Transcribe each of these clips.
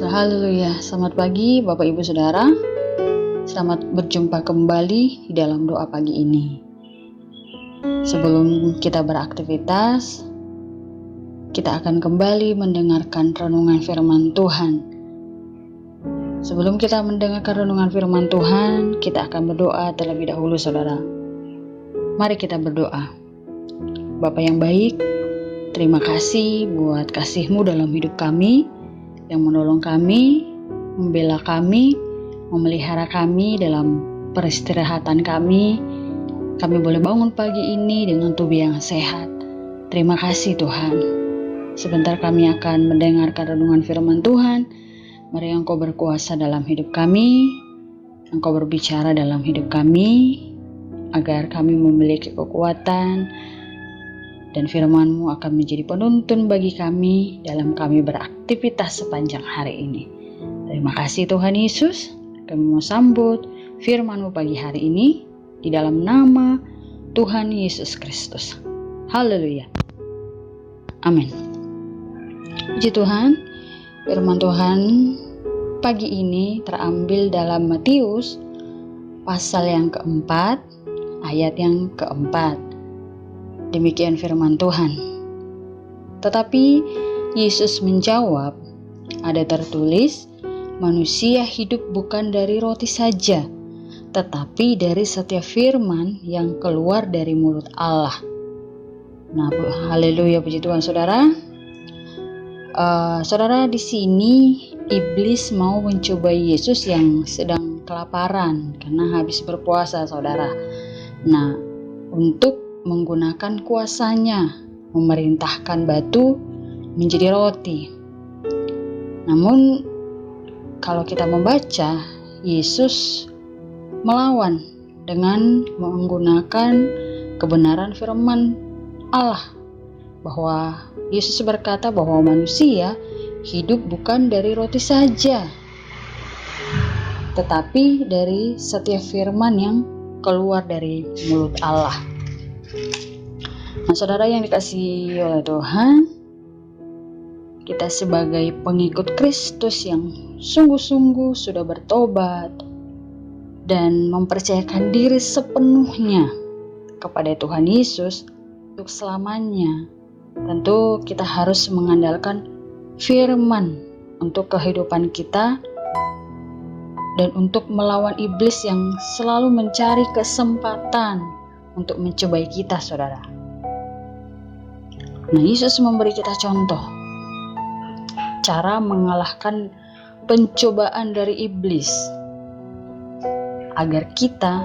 Haleluya, selamat pagi Bapak Ibu Saudara. Selamat berjumpa kembali di dalam doa pagi ini. Sebelum kita beraktivitas, kita akan kembali mendengarkan renungan firman Tuhan. Sebelum kita mendengarkan renungan firman Tuhan, kita akan berdoa terlebih dahulu Saudara. Mari kita berdoa. Bapa yang baik, terima kasih buat kasih-Mu dalam hidup kami, yang menolong kami, membela kami, memelihara kami dalam peristirahatan kami. Kami boleh bangun pagi ini dengan tubuh yang sehat. Terima kasih Tuhan. Sebentar kami akan mendengarkan renungan firman Tuhan. Mari Engkau berkuasa dalam hidup kami, Engkau berbicara dalam hidup kami, agar kami memiliki kekuatan, dan firman-Mu akan menjadi penuntun bagi kami dalam kami beraktivitas sepanjang hari ini. Terima kasih Tuhan Yesus. Kami mau sambut firman-Mu pagi hari ini di dalam nama Tuhan Yesus Kristus. Haleluya. Amin. Puji Tuhan, firman Tuhan pagi ini terambil dalam Matius pasal yang keempat, ayat yang keempat. Demikian firman Tuhan. Tetapi Yesus menjawab, ada tertulis, manusia hidup bukan dari roti saja, tetapi dari setiap firman yang keluar dari mulut Allah. Nah, haleluya, puji Tuhan Saudara. Saudara, di sini iblis mau mencobai Yesus yang sedang kelaparan karena habis berpuasa, Saudara. Nah, untuk menggunakan kuasanya memerintahkan batu menjadi roti. Namun kalau kita membaca, Yesus melawan dengan menggunakan kebenaran firman Allah, bahwa Yesus berkata bahwa manusia hidup bukan dari roti saja, tetapi dari setiap firman yang keluar dari mulut Allah. Nah, saudara yang dikasihi oleh Tuhan, kita sebagai pengikut Kristus yang sungguh-sungguh sudah bertobat dan mempercayakan diri sepenuhnya kepada Tuhan Yesus untuk selamanya, tentu kita harus mengandalkan firman untuk kehidupan kita dan untuk melawan iblis yang selalu mencari kesempatan untuk mencobai kita, saudara. Nah, Yesus memberi kita contoh cara mengalahkan pencobaan dari iblis agar kita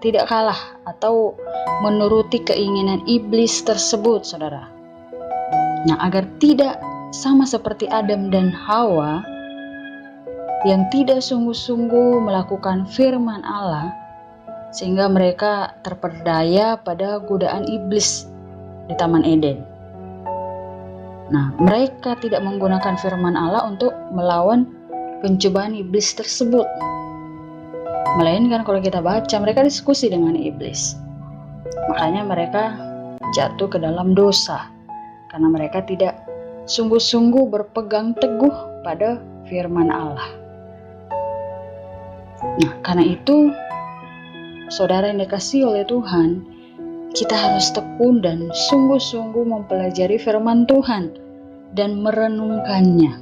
tidak kalah atau menuruti keinginan iblis tersebut, saudara. Nah, agar tidak sama seperti Adam dan Hawa yang tidak sungguh-sungguh melakukan firman Allah, sehingga mereka terperdaya pada godaan iblis di Taman Eden. Nah, mereka tidak menggunakan firman Allah untuk melawan pencobaan iblis tersebut. Melainkan kalau kita baca, mereka diskusi dengan iblis. Makanya mereka jatuh ke dalam dosa, karena mereka tidak sungguh-sungguh berpegang teguh pada firman Allah. Nah, karena itu, saudara yang dikasihi oleh Tuhan, kita harus tekun dan sungguh-sungguh mempelajari firman Tuhan dan merenungkannya,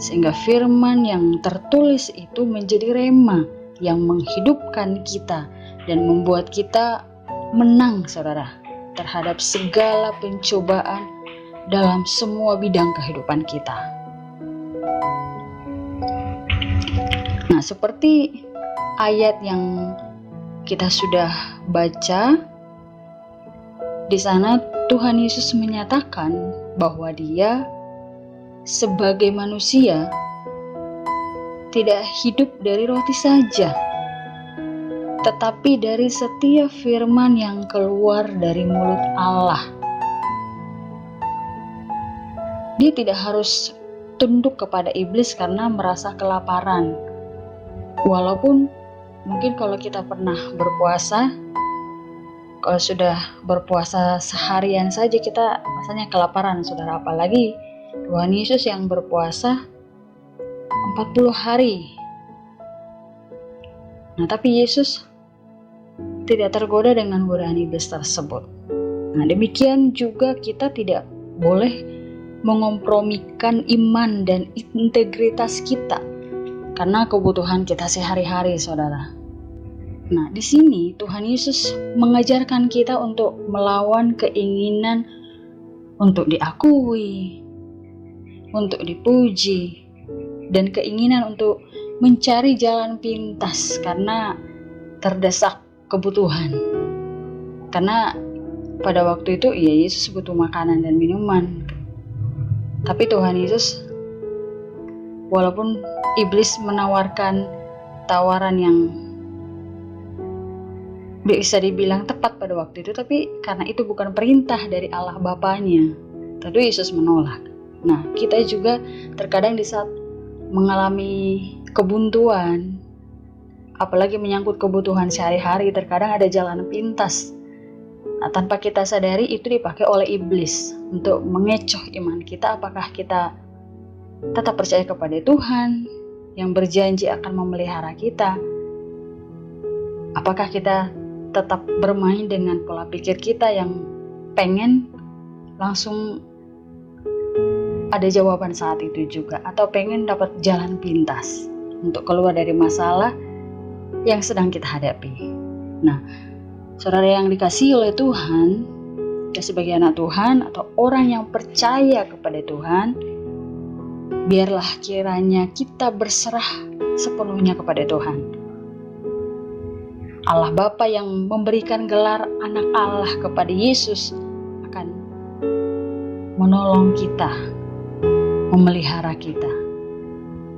sehingga firman yang tertulis itu menjadi rema yang menghidupkan kita dan membuat kita menang, saudara, terhadap segala pencobaan dalam semua bidang kehidupan kita. Nah, seperti ayat yang kita sudah baca, di sana Tuhan Yesus menyatakan bahwa Dia sebagai manusia tidak hidup dari roti saja, tetapi dari setiap firman yang keluar dari mulut Allah. Dia tidak harus tunduk kepada iblis karena merasa kelaparan. Walaupun mungkin kalau kita pernah berpuasa, kalau sudah berpuasa seharian saja kita rasanya kelaparan, saudara. Apalagi Tuhan Yesus yang berpuasa 40 hari. Nah, tapi Yesus tidak tergoda dengan godaan iblis tersebut. Nah, demikian juga kita tidak boleh mengompromikan iman dan integritas kita karena kebutuhan kita sehari-hari, saudara. Nah, di sini Tuhan Yesus mengajarkan kita untuk melawan keinginan untuk diakui, untuk dipuji, dan keinginan untuk mencari jalan pintas karena terdesak kebutuhan. Karena pada waktu itu Yesus butuh makanan dan minuman. Tapi Tuhan Yesus, walaupun iblis menawarkan tawaran yang bisa dibilang tepat pada waktu itu, tapi karena itu bukan perintah dari Allah Bapanya, tentu Yesus menolak. Nah, kita juga terkadang di saat mengalami kebuntuan, apalagi menyangkut kebutuhan sehari-hari, terkadang ada jalan pintas. Nah, tanpa kita sadari itu dipakai oleh iblis untuk mengecoh iman kita. Apakah kita tetap percaya kepada Tuhan yang berjanji akan memelihara kita? Apakah kita tetap bermain dengan pola pikir kita yang pengen langsung ada jawaban saat itu juga, atau pengen dapat jalan pintas untuk keluar dari masalah yang sedang kita hadapi? Nah, saudara yang dikasihi oleh Tuhan, ya sebagai anak Tuhan atau orang yang percaya kepada Tuhan, biarlah kiranya kita berserah sepenuhnya kepada Tuhan. Allah Bapa yang memberikan gelar anak Allah kepada Yesus akan menolong kita, memelihara kita.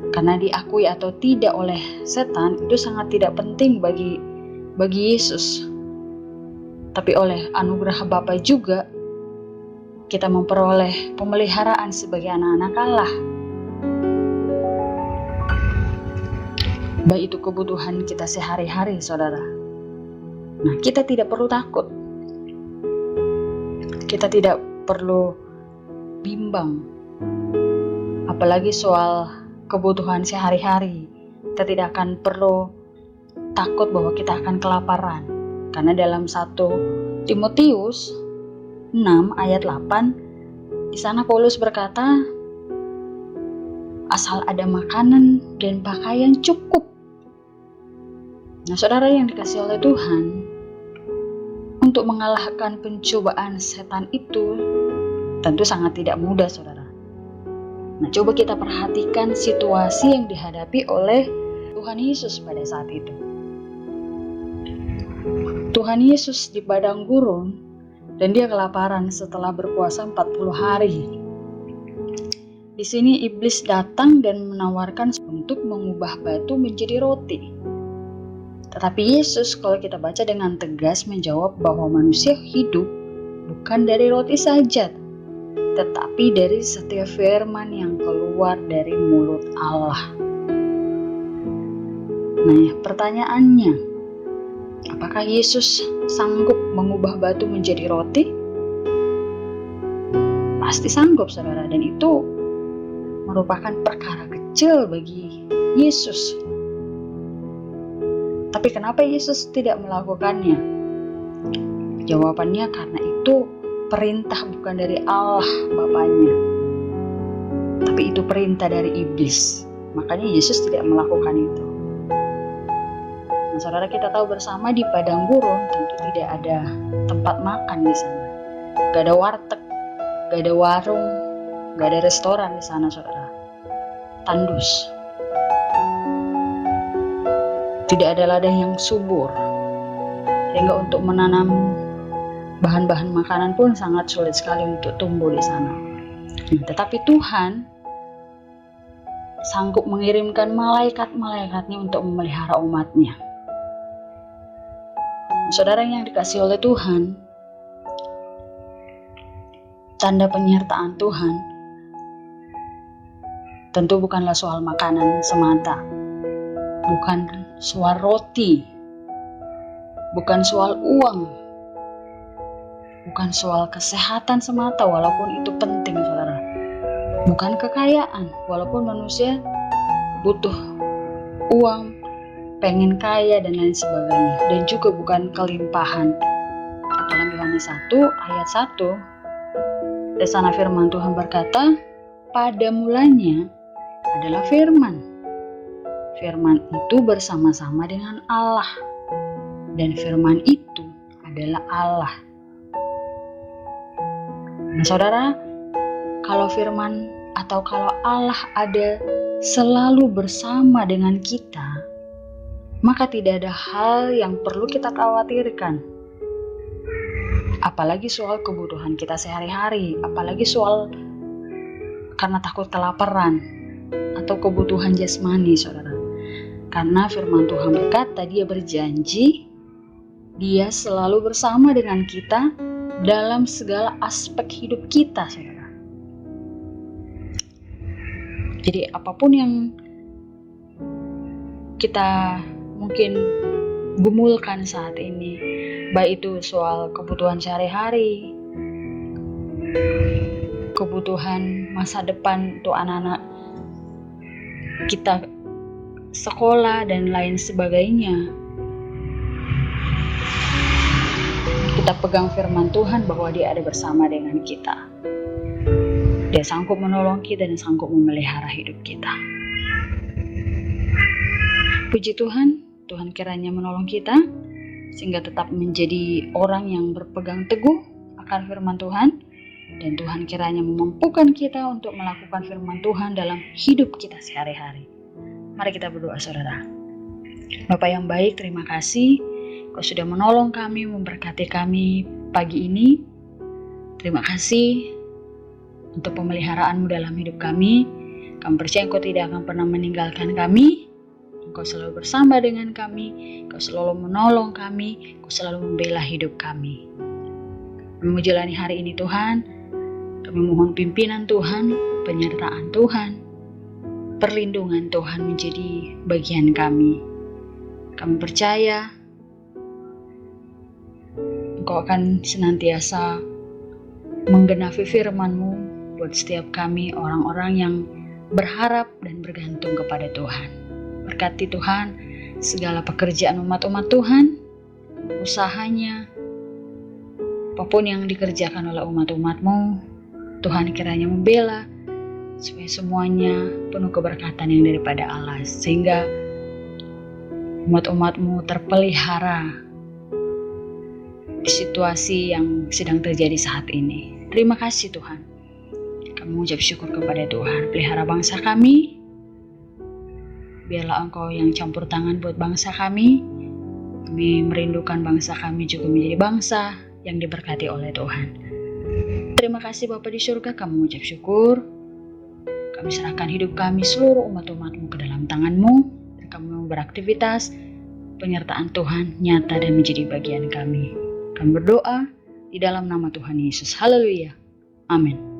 Karena diakui atau tidak oleh setan itu sangat tidak penting bagi Yesus. Tapi oleh anugerah Bapa juga kita memperoleh pemeliharaan sebagai anak-anak Allah. Baik itu kebutuhan kita sehari-hari, saudara. Nah, kita tidak perlu takut. Kita tidak perlu bimbang. Apalagi soal kebutuhan sehari-hari. Kita tidak akan perlu takut bahwa kita akan kelaparan. Karena dalam 1 Timotius 6 ayat 8, di sana Paulus berkata, asal ada makanan dan pakaian cukup. Nah, saudara yang dikasihi oleh Tuhan, untuk mengalahkan pencobaan setan itu tentu sangat tidak mudah, saudara. Nah, coba kita perhatikan situasi yang dihadapi oleh Tuhan Yesus pada saat itu. Tuhan Yesus di padang gurun dan dia kelaparan setelah berpuasa 40 hari. Di sini iblis datang dan menawarkan untuk mengubah batu menjadi roti. Tetapi Yesus, kalau kita baca dengan tegas, menjawab bahwa manusia hidup bukan dari roti saja, tetapi dari setiap firman yang keluar dari mulut Allah. Nah, pertanyaannya, apakah Yesus sanggup mengubah batu menjadi roti? Pasti sanggup, saudara, dan itu merupakan perkara kecil bagi Yesus. Tapi kenapa Yesus tidak melakukannya? Jawabannya karena itu perintah bukan dari Allah Bapanya, tapi itu perintah dari iblis. Makanya Yesus tidak melakukan itu. Nah, saudara, kita tahu bersama di padang gurun tentu tidak ada tempat makan di sana. Gak ada warteg, gak ada warung, gak ada restoran di sana, saudara. Tandus. Tidak ada ladang yang subur, sehingga untuk menanam bahan-bahan makanan pun sangat sulit sekali untuk tumbuh di sana. Tetapi Tuhan sanggup mengirimkan malaikat-malaikatnya untuk memelihara umatnya. Saudara yang dikasihi oleh Tuhan, tanda penyertaan Tuhan tentu bukanlah soal makanan semata, bukan soal roti, bukan soal uang, bukan soal kesehatan semata, walaupun itu penting, saudara. Bukan kekayaan, walaupun manusia butuh uang, pengen kaya dan lain sebagainya, dan juga bukan kelimpahan. Dalam Yohanes 1 ayat 1, di sana firman Tuhan berkata, pada mulanya adalah firman. Firman itu bersama-sama dengan Allah, dan firman itu adalah Allah. Nah, saudara, kalau firman atau kalau Allah ada selalu bersama dengan kita, maka tidak ada hal yang perlu kita khawatirkan. Apalagi soal kebutuhan kita sehari-hari, apalagi soal karena takut kelaparan atau kebutuhan jasmani, saudara. Karena firman Tuhan berkata, Dia berjanji, Dia selalu bersama dengan kita dalam segala aspek hidup kita, saudara. Jadi apapun yang kita mungkin gumulkan saat ini, baik itu soal kebutuhan sehari-hari, kebutuhan masa depan untuk anak-anak kita sekolah dan lain sebagainya, kita pegang firman Tuhan bahwa Dia ada bersama dengan kita. Dia sanggup menolong kita dan sanggup memelihara hidup kita. Puji Tuhan, Tuhan kiranya menolong kita sehingga tetap menjadi orang yang berpegang teguh akan firman Tuhan, dan Tuhan kiranya memampukan kita untuk melakukan firman Tuhan dalam hidup kita sehari-hari. Mari kita berdoa, saudara. Bapa yang baik, terima kasih Kau sudah menolong kami, memberkati kami pagi ini. Terima kasih untuk pemeliharaanmu dalam hidup kami. Kami percaya Engkau tidak akan pernah meninggalkan kami. Engkau selalu bersama dengan kami, Engkau selalu menolong kami, Engkau selalu membela hidup kami. Kami menjalani hari ini Tuhan, kami mohon pimpinan Tuhan, penyertaan Tuhan, perlindungan Tuhan menjadi bagian kami. Kami percaya Engkau akan senantiasa menggenapi firman-Mu buat setiap kami, orang-orang yang berharap dan bergantung kepada Tuhan. Berkati Tuhan segala pekerjaan umat-umat Tuhan, usahanya, apapun yang dikerjakan oleh umat-umat-Mu, Tuhan kiranya membela, supaya semuanya penuh keberkatan yang daripada Allah, sehingga umat-umat-Mu terpelihara di situasi yang sedang terjadi saat ini. Terima kasih Tuhan. Kami mengucap syukur kepada Tuhan. Pelihara bangsa kami. Biarlah Engkau yang campur tangan buat bangsa kami. Kami merindukan bangsa kami juga menjadi bangsa yang diberkati oleh Tuhan. Terima kasih Bapa di surga, kami mengucap syukur. Kami serahkan hidup kami, seluruh umat-umat-Mu ke dalam tangan-Mu. Dan kami mau beraktivitas, penyertaan Tuhan nyata dan menjadi bagian kami. Kami berdoa di dalam nama Tuhan Yesus. Haleluya. Amin.